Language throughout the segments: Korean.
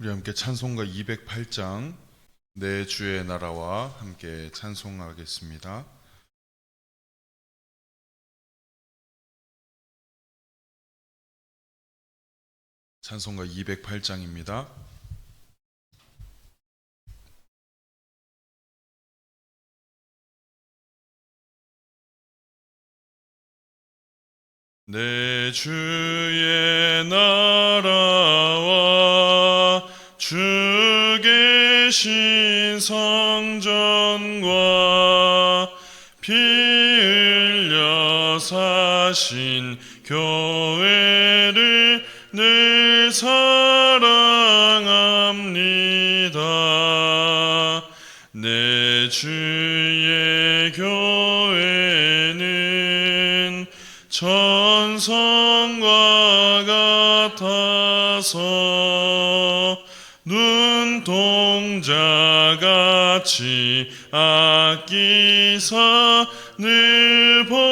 우리 함께 찬송가 208장 내 주의 나라와 함께 찬송하겠습니다. 찬송가 208장입니다. 내 주의 나라와 주 계신 성전과 피 흘려 사신 교회를 늘 사랑합니다. 내 주의 교회는 천성과 같아서 눈동자같이 아끼사 늘 보호하시네.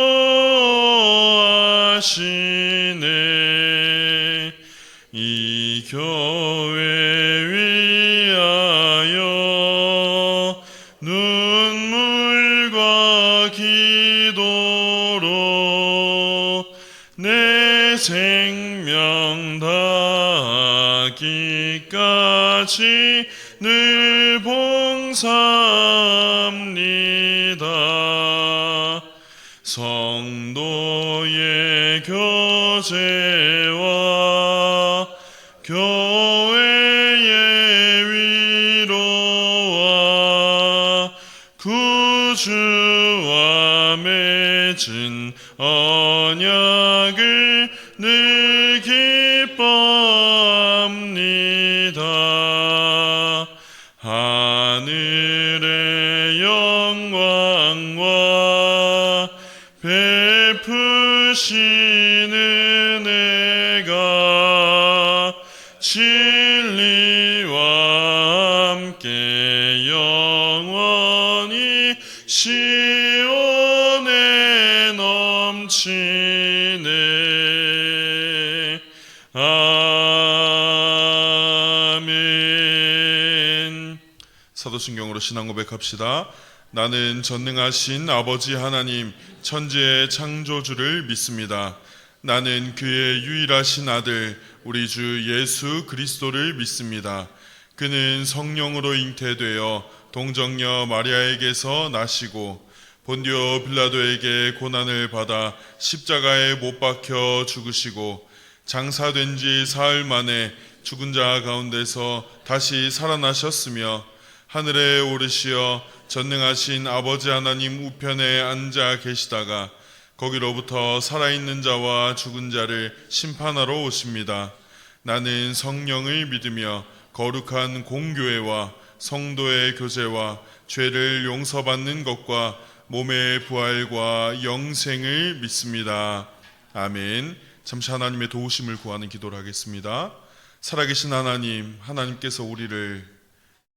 이 교회 위하여 눈물과 기도로 내 생명 다하기까지 늘 봉사합니다. 성도의 교제와 교회의 위로와 구주와 맺은 언약을 늘 기뻐합니다. 하늘의 영광과 베푸신 은혜가 진리와 함께 영원히 시온에 넘치네. 아멘. 사도신경으로 신앙 고백합시다. 나는 전능하신 아버지 하나님 천지의 창조주를 믿습니다. 나는 그의 유일하신 아들 우리 주 예수 그리스도를 믿습니다. 그는 성령으로 잉태되어 동정녀 마리아에게서 나시고 본디오 빌라도에게 고난을 받아 십자가에 못 박혀 죽으시고 장사된 지 사흘 만에 죽은 자 가운데서 다시 살아나셨으며 하늘에 오르시어 전능하신 아버지 하나님 우편에 앉아 계시다가 거기로부터 살아있는 자와 죽은 자를 심판하러 오십니다. 나는 성령을 믿으며 거룩한 공교회와 성도의 교제와 죄를 용서받는 것과 몸의 부활과 영생을 믿습니다. 아멘. 잠시 하나님의 도우심을 구하는 기도를 하겠습니다. 살아계신 하나님, 하나님께서 우리를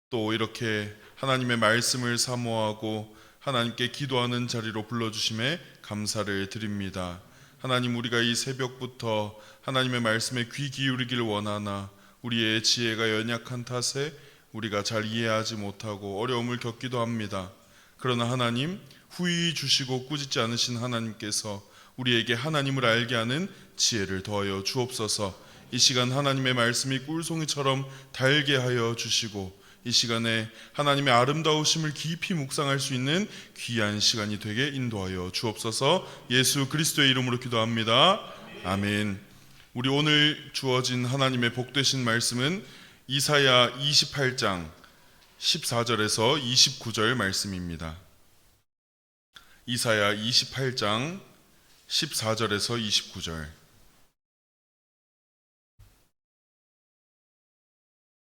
또 이렇게 하나님의 말씀을 사모하고 하나님께 기도하는 자리로 불러주심에 감사를 드립니다. 하나님, 우리가 이 새벽부터 하나님의 말씀에 귀 기울이길 원하나 우리의 지혜가 연약한 탓에 우리가 잘 이해하지 못하고 어려움을 겪기도 합니다. 그러나 하나님, 후히 주시고 꾸짖지 않으신 하나님께서 우리에게 하나님을 알게 하는 지혜를 더하여 주옵소서. 이 시간 하나님의 말씀이 꿀송이처럼 달게 하여 주시고 이 시간에 하나님의 아름다우심을 깊이 묵상할 수 있는 귀한 시간이 되게 인도하여 주옵소서. 예수 그리스도의 이름으로 기도합니다. 아멘. 우리 오늘 주어진 하나님의 복되신 말씀은 이사야 28장 14절에서 29절 말씀입니다. 이사야 28장 14절에서 29절.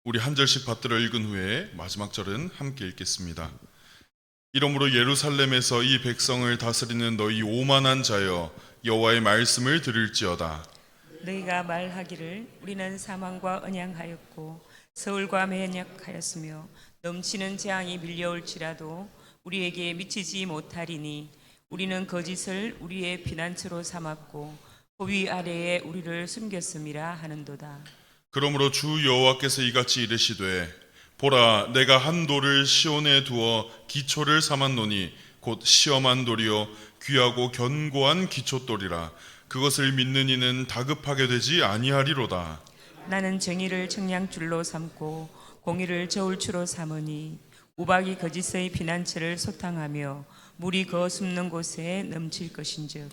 우리 한 절씩 받들어 읽은 후에 마지막 절은 함께 읽겠습니다. 이러므로 예루살렘에서 이 백성을 다스리는 너희 오만한 자여, 여호와의 말씀을 들을지어다. 너희가 말하기를 우리는 사망과 언양하였고 서울과 매력하였으며 넘치는 재앙이 밀려올지라도 우리에게 미치지 못하리니 우리는 거짓을 우리의 피난처로 삼았고 호위 아래에 우리를 숨겼음이라 하는도다. 그러므로 주 여호와께서 이같이 이르시되 보라 내가 한 돌을 시온에 두어 기초를 삼았노니 곧 시험한 돌이요 귀하고 견고한 기초돌이라 그것을 믿는 이는 다급하게 되지 아니하리로다. 나는 정의를 청량줄로 삼고 공의를 저울추로 삼으니 우박이 거짓의 피난처를 소탕하며 물이 거 숨는 곳에 넘칠 것인즉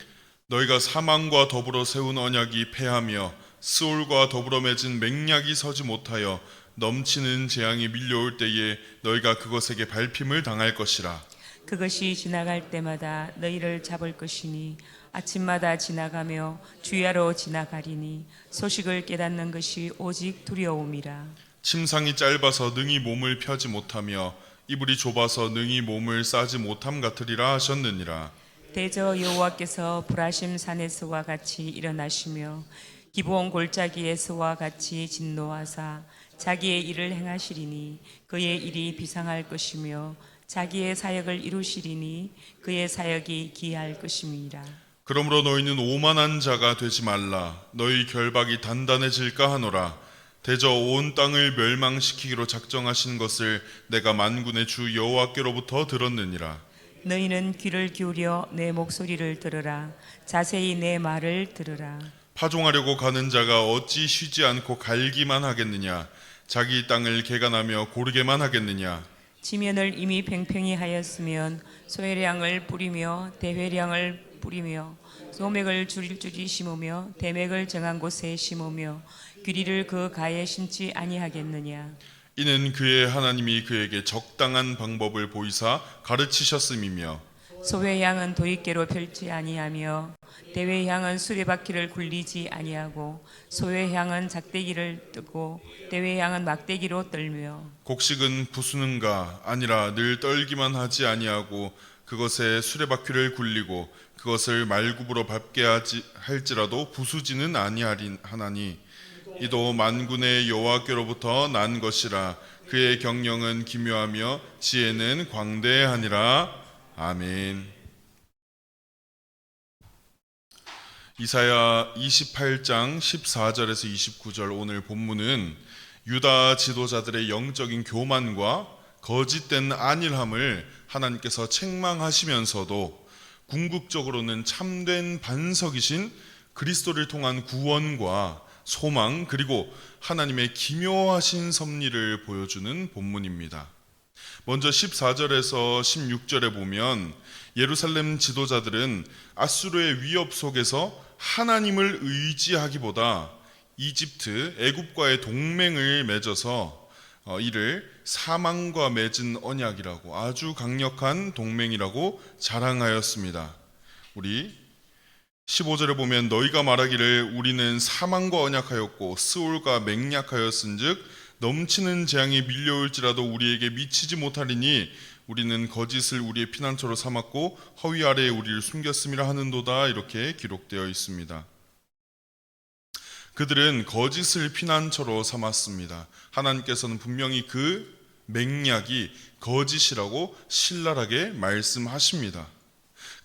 너희가 사망과 더불어 세운 언약이 패하며 스올과 더불어 맺은 맹약이 서지 못하여 넘치는 재앙이 밀려올 때에 너희가 그것에게 밟힘을 당할 것이라. 그것이 지나갈 때마다 너희를 잡을 것이니 아침마다 지나가며 주야로 지나가리니 소식을 깨닫는 것이 오직 두려움이라. 침상이 짧아서 능히 몸을 펴지 못하며 이불이 좁아서 능히 몸을 싸지 못함 같으리라 하셨느니라. 대저 여호와께서 브라심 산에서와 같이 일어나시며 기브온 골짜기에서와 같이 진노하사 자기의 일을 행하시리니 그의 일이 비상할 것이며 자기의 사역을 이루시리니 그의 사역이 기이할 것임이라. 그러므로 너희는 오만한 자가 되지 말라. 너희 결박이 단단해질까 하노라. 대저 온 땅을 멸망시키기로 작정하신 것을 내가 만군의 주 여호와께로부터 들었느니라. 너희는 귀를 기울여 내 목소리를 들으라. 자세히 내 말을 들으라. 파종하려고 가는 자가 어찌 쉬지 않고 갈기만 하겠느냐? 자기 땅을 개간하며 고르게만 하겠느냐? 지면을 이미 팽팽히 하였으면 소회량을 뿌리며 대회량을 뿌리며 소맥을 줄줄이 심으며 대맥을 정한 곳에 심으며 귀리를 그 가에 심지 아니하겠느냐? 이는 그의 하나님이 그에게 적당한 방법을 보이사 가르치셨음이며 소회향은 도입계로 펼지 아니하며 대회향은 수레바퀴를 굴리지 아니하고 소회향은 작대기를 뜨고 대회향은 막대기로 떨며 곡식은 부수는가 아니라 늘 떨기만 하지 아니하고 그것에 수레바퀴를 굴리고 그것을 말굽으로 밟게 할지라도 부수지는 아니하나니 이도 만군의 여호와께로부터 난 것이라. 그의 경영은 기묘하며 지혜는 광대하니라. 아멘. 이사야 28장 14절에서 29절 오늘 본문은 유다 지도자들의 영적인 교만과 거짓된 안일함을 하나님께서 책망하시면서도 궁극적으로는 참된 반석이신 그리스도를 통한 구원과 소망 그리고 하나님의 기묘하신 섭리를 보여주는 본문입니다. 먼저 14절에서 16절에 보면 예루살렘 지도자들은 아수르의 위협 속에서 하나님을 의지하기보다 이집트, 애굽과의 동맹을 맺어서 이를 사망과 맺은 언약이라고 아주 강력한 동맹이라고 자랑하였습니다. 우리 15절에 보면 너희가 말하기를 우리는 사망과 언약하였고 스올과 맹약하였은즉 넘치는 재앙이 밀려올지라도 우리에게 미치지 못하리니 우리는 거짓을 우리의 피난처로 삼았고 허위 아래에 우리를 숨겼음이라 하는도다. 이렇게 기록되어 있습니다. 그들은 거짓을 피난처로 삼았습니다. 하나님께서는 분명히 그 맹약이 거짓이라고 신랄하게 말씀하십니다.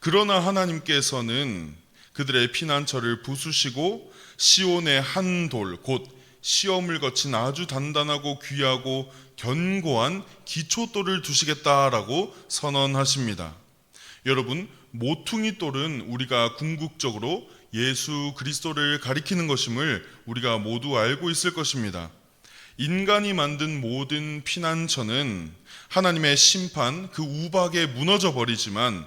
그러나 하나님께서는 그들의 피난처를 부수시고 시온의 한 돌, 곧 시험을 거친 아주 단단하고 귀하고 견고한 기초돌을 두시겠다라고 선언하십니다. 여러분, 모퉁이 돌은 우리가 궁극적으로 예수 그리스도를 가리키는 것임을 우리가 모두 알고 있을 것입니다. 인간이 만든 모든 피난처는 하나님의 심판, 그 우박에 무너져 버리지만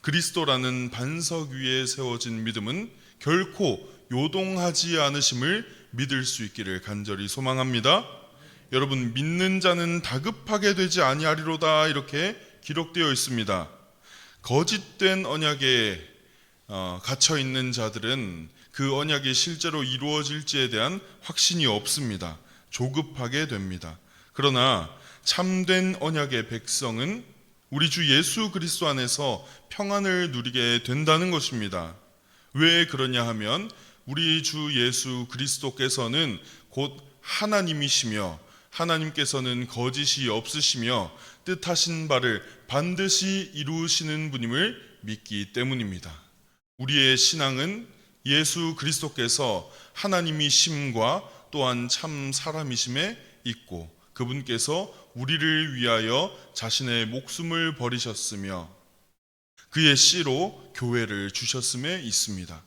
그리스도라는 반석 위에 세워진 믿음은 결코 요동하지 않으심을 믿을 수 있기를 간절히 소망합니다. 여러분, 믿는 자는 다급하게 되지 아니하리로다. 이렇게 기록되어 있습니다. 거짓된 언약에 갇혀 있는 자들은 그 언약이 실제로 이루어질지에 대한 확신이 없습니다. 조급하게 됩니다. 그러나 참된 언약의 백성은 우리 주 예수 그리스도 안에서 평안을 누리게 된다는 것입니다. 왜 그러냐 하면 우리 주 예수 그리스도께서는 곧 하나님이시며 하나님께서는 거짓이 없으시며 뜻하신 바를 반드시 이루시는 분임을 믿기 때문입니다. 우리의 신앙은 예수 그리스도께서 하나님이심과 또한 참 사람이심에 있고 그분께서 우리를 위하여 자신의 목숨을 버리셨으며 그의 씨로 교회를 주셨음에 있습니다.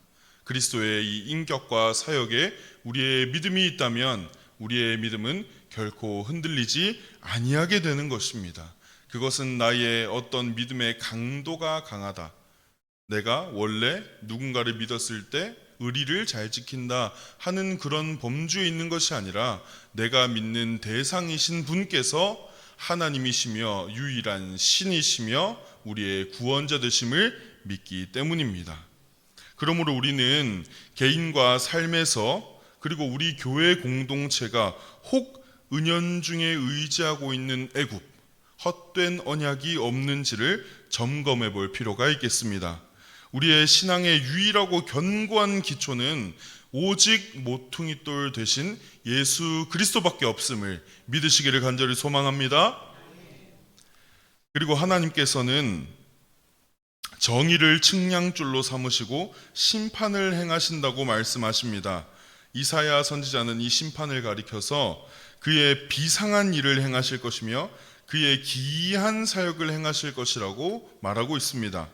그리스도의 이 인격과 사역에 우리의 믿음이 있다면 우리의 믿음은 결코 흔들리지 아니하게 되는 것입니다. 그것은 나의 어떤 믿음의 강도가 강하다, 내가 원래 누군가를 믿었을 때 의리를 잘 지킨다 하는 그런 범주에 있는 것이 아니라 내가 믿는 대상이신 분께서 하나님이시며 유일한 신이시며 우리의 구원자 되심을 믿기 때문입니다. 그러므로 우리는 개인과 삶에서 그리고 우리 교회 공동체가 혹 은연중에 의지하고 있는 애굽, 헛된 언약이 없는지를 점검해 볼 필요가 있겠습니다. 우리의 신앙의 유일하고 견고한 기초는 오직 모퉁이돌 되신 예수 그리스도밖에 없음을 믿으시기를 간절히 소망합니다. 그리고 하나님께서는 정의를 측량줄로 삼으시고 심판을 행하신다고 말씀하십니다. 이사야 선지자는 이 심판을 가리켜서 그의 비상한 일을 행하실 것이며 그의 기이한 사역을 행하실 것이라고 말하고 있습니다.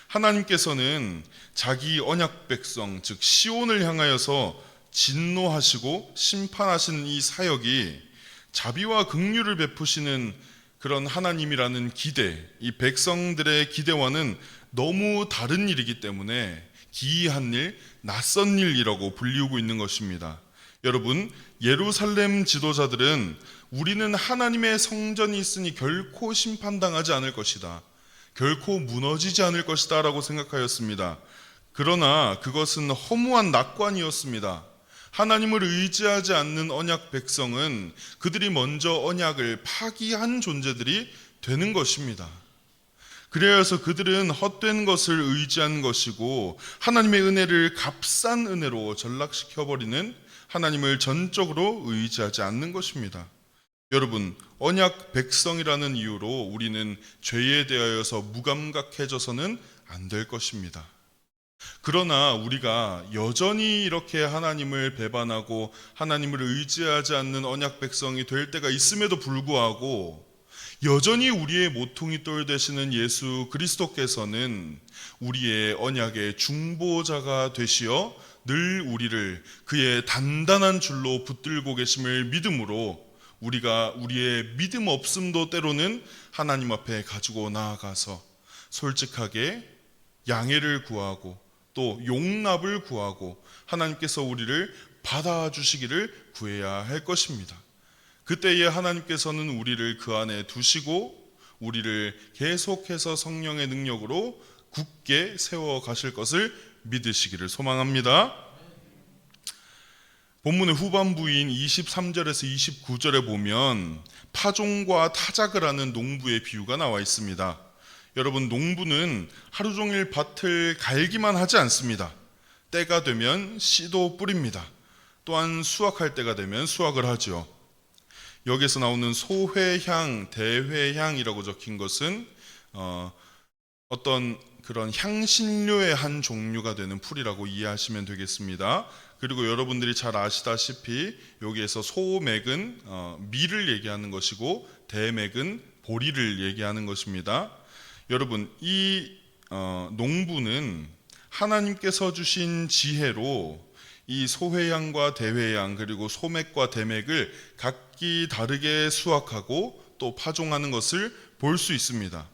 하나님께서는 자기 언약 백성 즉 시온을 향하여서 진노하시고 심판하시는 이 사역이 자비와 긍휼을 베푸시는 그런 하나님이라는 기대, 이 백성들의 기대와는 너무 다른 일이기 때문에 기이한 일, 낯선 일이라고 불리우고 있는 것입니다. 여러분, 예루살렘 지도자들은 우리는 하나님의 성전이 있으니 결코 심판당하지 않을 것이다, 결코 무너지지 않을 것이다 라고 생각하였습니다. 그러나 그것은 허무한 낙관이었습니다. 하나님을 의지하지 않는 언약 백성은 그들이 먼저 언약을 파기한 존재들이 되는 것입니다. 그래서 그들은 헛된 것을 의지한 것이고 하나님의 은혜를 값싼 은혜로 전락시켜버리는 하나님을 전적으로 의지하지 않는 것입니다. 여러분, 언약 백성이라는 이유로 우리는 죄에 대하여서 무감각해져서는 안 될 것입니다. 그러나 우리가 여전히 이렇게 하나님을 배반하고 하나님을 의지하지 않는 언약 백성이 될 때가 있음에도 불구하고 여전히 우리의 모퉁이돌 되시는 예수 그리스도께서는 우리의 언약의 중보자가 되시어 늘 우리를 그의 단단한 줄로 붙들고 계심을 믿음으로 우리가 우리의 믿음 없음도 때로는 하나님 앞에 가지고 나아가서 솔직하게 양해를 구하고 또 용납을 구하고 하나님께서 우리를 받아주시기를 구해야 할 것입니다. 그때에 하나님께서는 우리를 그 안에 두시고 우리를 계속해서 성령의 능력으로 굳게 세워 가실 것을 믿으시기를 소망합니다. 본문의 후반부인 23절에서 29절에 보면 파종과 타작을 하는 농부의 비유가 나와 있습니다. 여러분, 농부는 하루 종일 밭을 갈기만 하지 않습니다. 때가 되면 씨도 뿌립니다. 또한 수확할 때가 되면 수확을 하죠. 여기서 나오는 소회향, 대회향이라고 적힌 것은 어떤 그런 향신료의 한 종류가 되는 풀이라고 이해하시면 되겠습니다. 그리고 여러분들이 잘 아시다시피 여기에서 소맥은 밀을 얘기하는 것이고 대맥은 보리를 얘기하는 것입니다. 여러분, 이 농부는 하나님께서 주신 지혜로 이 소회향과 대회향 그리고 소맥과 대맥을 각기 다르게 수확하고 또 파종하는 것을 볼 수 있습니다.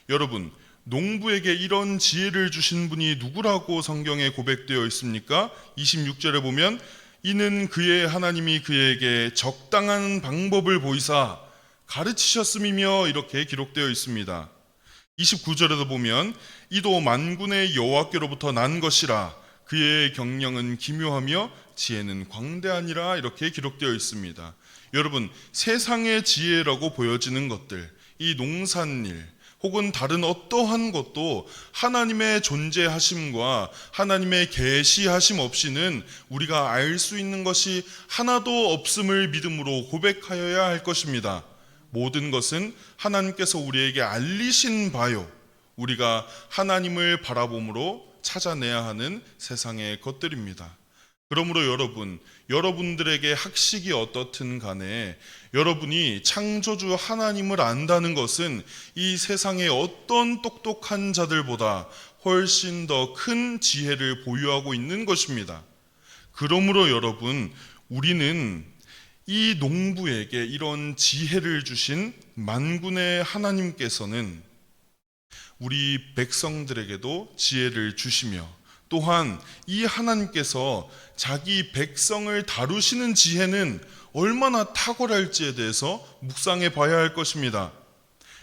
여러분, 농부에게 이런 지혜를 주신 분이 누구라고 성경에 고백되어 있습니까? 26절에 보면 이는 그의 하나님이 그에게 적당한 방법을 보이사 가르치셨음이며 이렇게 기록되어 있습니다. 29절에도 보면 이도 만군의 여호와께로부터 난 것이라 그의 경영은 기묘하며 지혜는 광대하니라 이렇게 기록되어 있습니다. 여러분, 세상의 지혜라고 보여지는 것들, 이 농산일 혹은 다른 어떠한 것도 하나님의 존재하심과 하나님의 계시하심 없이는 우리가 알 수 있는 것이 하나도 없음을 믿음으로 고백하여야 할 것입니다. 모든 것은 하나님께서 우리에게 알리신 바요, 우리가 하나님을 바라봄으로 찾아내야 하는 세상의 것들입니다. 그러므로 여러분들에게 학식이 어떻든 간에 여러분이 창조주 하나님을 안다는 것은 이 세상의 어떤 똑똑한 자들보다 훨씬 더 큰 지혜를 보유하고 있는 것입니다. 그러므로 우리는 이 농부에게 이런 지혜를 주신 만군의 하나님께서는 우리 백성들에게도 지혜를 주시며, 또한 이 하나님께서 자기 백성을 다루시는 지혜는 얼마나 탁월할지에 대해서 묵상해 봐야 할 것입니다.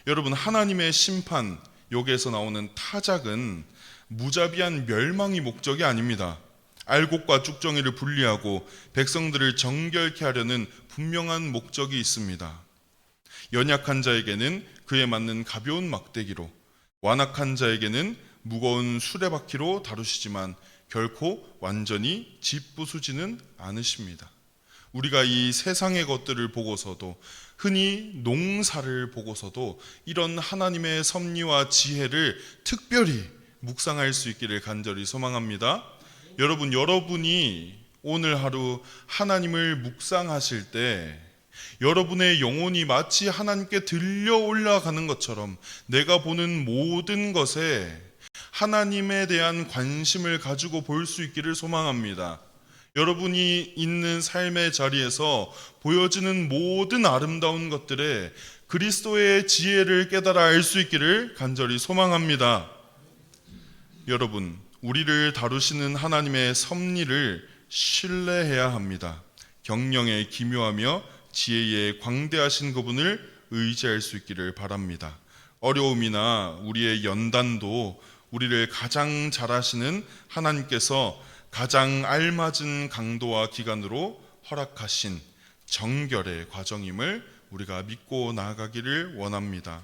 여러분, 하나님의 심판, 여기에서 나오는 타작은 무자비한 멸망이 목적이 아닙니다. 알곡과 쭉정이를 분리하고 백성들을 정결케 하려는 분명한 목적이 있습니다. 연약한 자에게는 그에 맞는 가벼운 막대기로, 완악한 자에게는 무거운 수레바퀴로 다루시지만 결코 완전히 짓부수지는 않으십니다. 우리가 이 세상의 것들을 보고서도, 흔히 농사를 보고서도 이런 하나님의 섭리와 지혜를 특별히 묵상할 수 있기를 간절히 소망합니다. 여러분이 오늘 하루 하나님을 묵상하실 때 여러분의 영혼이 마치 하나님께 들려 올라가는 것처럼 내가 보는 모든 것에 하나님에 대한 관심을 가지고 볼 수 있기를 소망합니다. 여러분이 있는 삶의 자리에서 보여지는 모든 아름다운 것들에 그리스도의 지혜를 깨달아 알 수 있기를 간절히 소망합니다. 여러분, 우리를 다루시는 하나님의 섭리를 신뢰해야 합니다. 경영의 기묘하며 지혜의 광대하신 그분을 의지할 수 있기를 바랍니다. 어려움이나 우리의 연단도 우리를 가장 잘 아시는 하나님께서 가장 알맞은 강도와 기간으로 허락하신 정결의 과정임을 우리가 믿고 나아가기를 원합니다.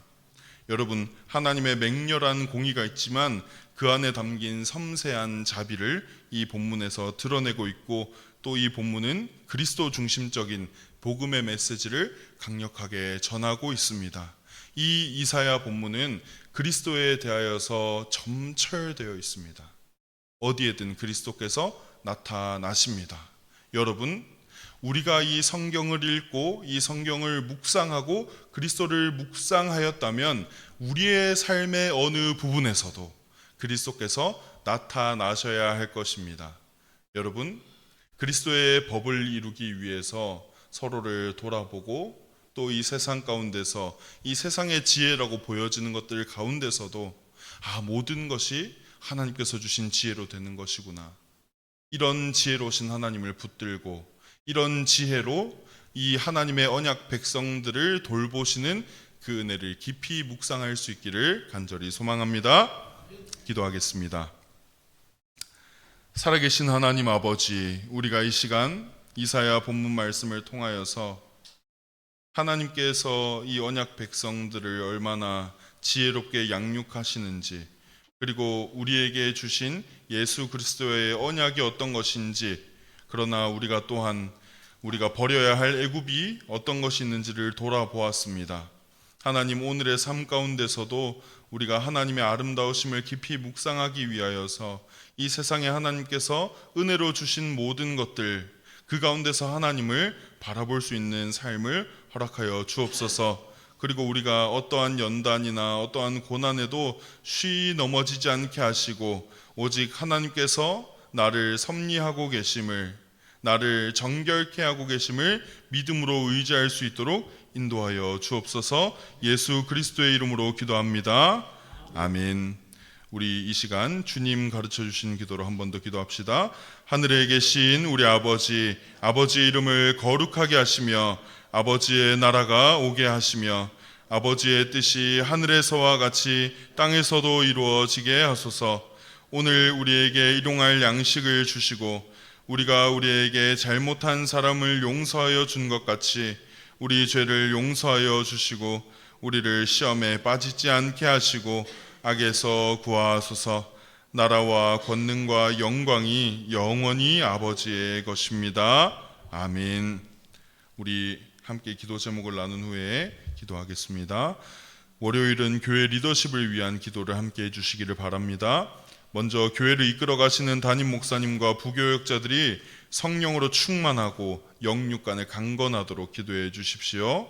여러분, 하나님의 맹렬한 공의가 있지만 그 안에 담긴 섬세한 자비를 이 본문에서 드러내고 있고, 또 이 본문은 그리스도 중심적인 복음의 메시지를 강력하게 전하고 있습니다. 이 이사야 본문은 그리스도에 대하여서 점철되어 있습니다. 어디에든 그리스도께서 나타나십니다. 여러분, 우리가 이 성경을 읽고 이 성경을 묵상하고 그리스도를 묵상하였다면 우리의 삶의 어느 부분에서도 그리스도께서 나타나셔야 할 것입니다. 여러분, 그리스도의 법을 이루기 위해서 서로를 돌아보고, 또 이 세상 가운데서 이 세상의 지혜라고 보여지는 것들 가운데서도 모든 것이 하나님께서 주신 지혜로 되는 것이구나, 이런 지혜로우신 하나님을 붙들고 이런 지혜로 이 하나님의 언약 백성들을 돌보시는 그 은혜를 깊이 묵상할 수 있기를 간절히 소망합니다. 기도하겠습니다. 살아계신 하나님 아버지, 우리가 이 시간 이사야 본문 말씀을 통하여서 하나님께서 이 언약 백성들을 얼마나 지혜롭게 양육하시는지, 그리고 우리에게 주신 예수 그리스도의 언약이 어떤 것인지, 그러나 우리가 또한 우리가 버려야 할 애굽이 어떤 것이 있는지를 돌아보았습니다. 하나님, 오늘의 삶 가운데서도 우리가 하나님의 아름다우심을 깊이 묵상하기 위하여서 이 세상에 하나님께서 은혜로 주신 모든 것들, 그 가운데서 하나님을 바라볼 수 있는 삶을 허락하여 주옵소서. 그리고 우리가 어떠한 연단이나 어떠한 고난에도 쉬이 넘어지지 않게 하시고, 오직 하나님께서 나를 섭리하고 계심을, 나를 정결케 하고 계심을 믿음으로 의지할 수 있도록 인도하여 주옵소서. 예수 그리스도의 이름으로 기도합니다. 아멘. 우리 이 시간 주님 가르쳐 주신 기도로 한 번 더 기도합시다. 하늘에 계신 우리 아버지, 아버지의 이름을 거룩하게 하시며 아버지의 나라가 오게 하시며 아버지의 뜻이 하늘에서와 같이 땅에서도 이루어지게 하소서. 오늘 우리에게 일용할 양식을 주시고, 우리가 우리에게 잘못한 사람을 용서하여 준 것 같이 우리 죄를 용서하여 주시고, 우리를 시험에 빠지지 않게 하시고 악에서 구하소서. 나라와 권능과 영광이 영원히 아버지의 것입니다. 아멘. 우리 함께 기도 제목을 나눈 후에 기도하겠습니다. 월요일은 교회 리더십을 위한 기도를 함께 해주시기를 바랍니다. 먼저 교회를 이끌어 가시는 담임 목사님과 부교역자들이 성령으로 충만하고 영육간에 강건하도록 기도해 주십시오.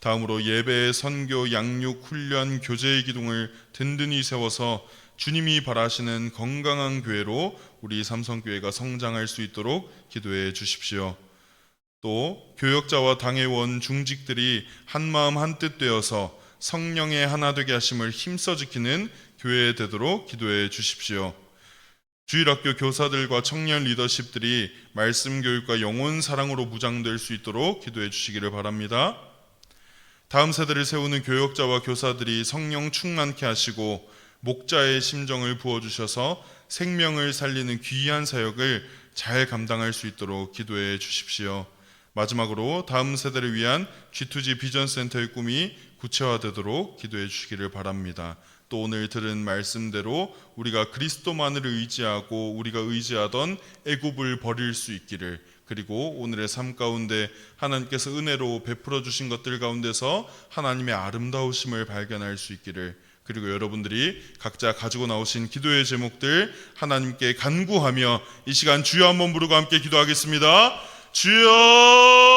다음으로 예배, 선교, 양육, 훈련, 교제의 기둥을 든든히 세워서 주님이 바라시는 건강한 교회로 우리 삼성교회가 성장할 수 있도록 기도해 주십시오. 또 교역자와 당회원, 중직들이 한마음 한뜻 되어서 성령의 하나 되게 하심을 힘써 지키는 교회 되도록 기도해 주십시오. 주일학교 교사들과 청년 리더십들이 말씀 교육과 영혼 사랑으로 무장될 수 있도록 기도해 주시기를 바랍니다. 다음 세대를 세우는 교역자와 교사들이 성령 충만케 하시고 목자의 심정을 부어주셔서 생명을 살리는 귀한 사역을 잘 감당할 수 있도록 기도해 주십시오. 마지막으로 다음 세대를 위한 G2G 비전센터의 꿈이 구체화되도록 기도해 주시기를 바랍니다. 또 오늘 들은 말씀대로 우리가 그리스도만을 의지하고 우리가 의지하던 애굽을 버릴 수 있기를, 그리고 오늘의 삶 가운데 하나님께서 은혜로 베풀어 주신 것들 가운데서 하나님의 아름다우심을 발견할 수 있기를, 그리고 여러분들이 각자 가지고 나오신 기도의 제목들 하나님께 간구하며 이 시간 주여 한번 부르고 함께 기도하겠습니다. 주여!